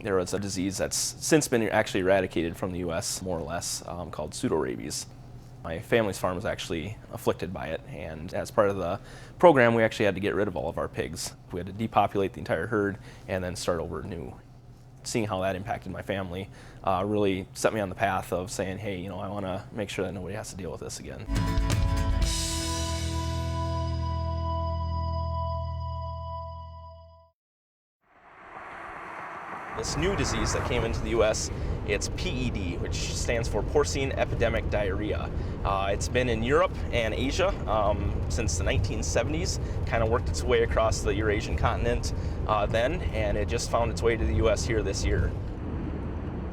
There was a disease that's since been actually eradicated from the U.S., more or less, called pseudorabies. My family's farm was actually afflicted by it, and as part of the program, we actually had to get rid of all of our pigs. We had to depopulate the entire herd and then start over new. Seeing how that impacted my family really set me on the path of saying, hey, you know, I want to make sure that nobody has to deal with this again. This new disease that came into the U.S., it's PED, which stands for porcine epidemic diarrhea. It's been in Europe and Asia since the 1970s, kind of worked its way across the Eurasian continent then, and it just found its way to the U.S. here this year.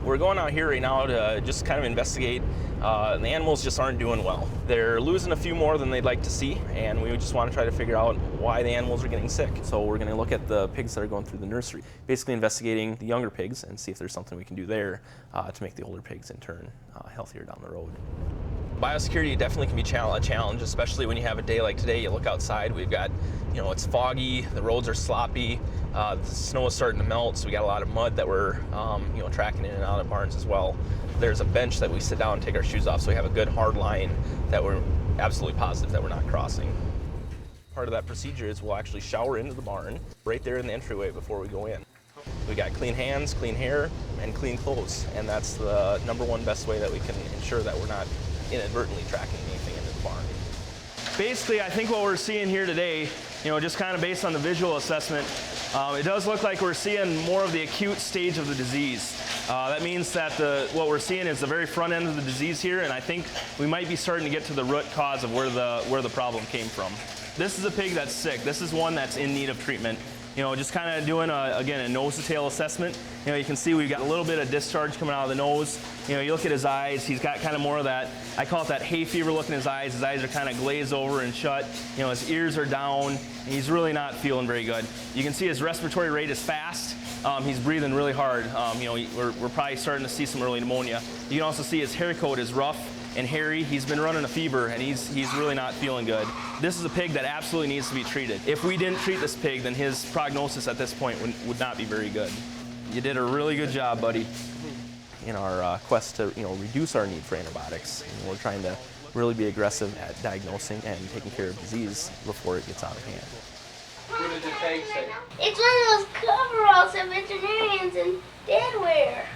We're going out here right now to just kind of investigate. The animals just aren't doing well. They're losing a few more than they'd like to see, and we just want to try to figure out why the animals are getting sick. So we're going to look at the pigs that are going through the nursery, basically investigating the younger pigs and see if there's something we can do there to make the older pigs in turn healthier down the road. Biosecurity definitely can be a challenge, especially when you have a day like today. You look outside, we've got, you know, it's foggy, the roads are sloppy, the snow is starting to melt, so we got a lot of mud that we're, you know, tracking in and out of barns as well. There's a bench that we sit down and take our shoes off, so we have a good hard line that we're absolutely positive that we're not crossing. Part of that procedure is we'll actually shower into the barn right there in the entryway before we go in. We got clean hands, clean hair, and clean clothes, and that's the #1 best way that we can ensure that we're not inadvertently tracking anything into the barn. Basically, I think what we're seeing here today, you know, just kind of based on the visual assessment, it does look like we're seeing more of the acute stage of the disease. That means that what we're seeing is the very front end of the disease here, and I think we might be starting to get to the root cause of where the problem came from. This is a pig that's sick. This is one that's in need of treatment. You know, just kind of doing, again, a nose-to-tail assessment. You know, you can see we've got a little bit of discharge coming out of the nose. You know, you look at his eyes, he's got kind of more of that, I call it that hay fever look in his eyes. His eyes are kind of glazed over and shut. You know, his ears are down, and he's really not feeling very good. You can see his respiratory rate is fast. He's breathing really hard. You know, we're probably starting to see some early pneumonia. You can also see his hair coat is rough and hairy. He's been running a fever, and he's really not feeling good. This is a pig that absolutely needs to be treated. If we didn't treat this pig, then his prognosis at this point would not be very good. You did a really good job, buddy. In our quest to, you know, reduce our need for antibiotics, and we're trying to really be aggressive at diagnosing and taking care of disease before it gets out of hand. What did the tag say? It's one of those coveralls that veterinarians and Dad wear.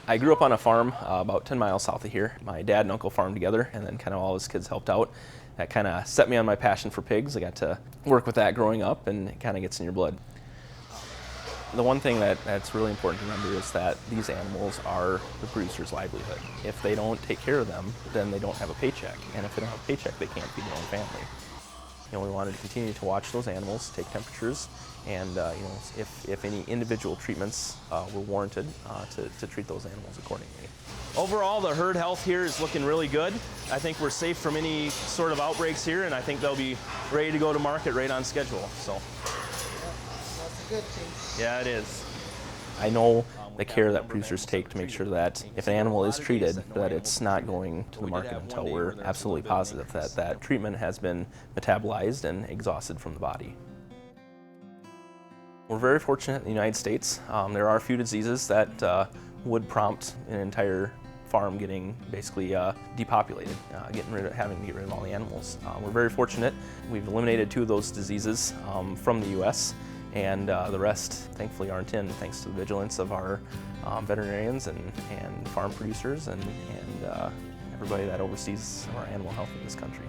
I grew up on a farm about 10 miles south of here. My dad and uncle farmed together, and then kind of all his kids helped out. That kind of set me on my passion for pigs. I got to work with that growing up, and it kind of gets in your blood. The one thing that's really important to remember is that these animals are the producer's livelihood. If they don't take care of them, then they don't have a paycheck. And if they don't have a paycheck, they can't feed their own family. You know, we wanted to continue to watch those animals, take temperatures, and you know, if any individual treatments were warranted, to treat those animals accordingly. Overall, the herd health here is looking really good. I think we're safe from any sort of outbreaks here, and I think they'll be ready to go to market right on schedule. So. That's a good thing. Yeah, it is. I know the care that producers take to make sure that if an animal is treated, that it's not going to the market until we're absolutely positive that that treatment has been metabolized and exhausted from the body. We're very fortunate in the United States. There are a few diseases that would prompt an entire farm getting basically depopulated, having to get rid of all the animals. We're very fortunate. We've eliminated 2 of those diseases from the U.S. and the rest, thankfully, aren't in, thanks to the vigilance of our veterinarians and farm producers and everybody that oversees our animal health in this country.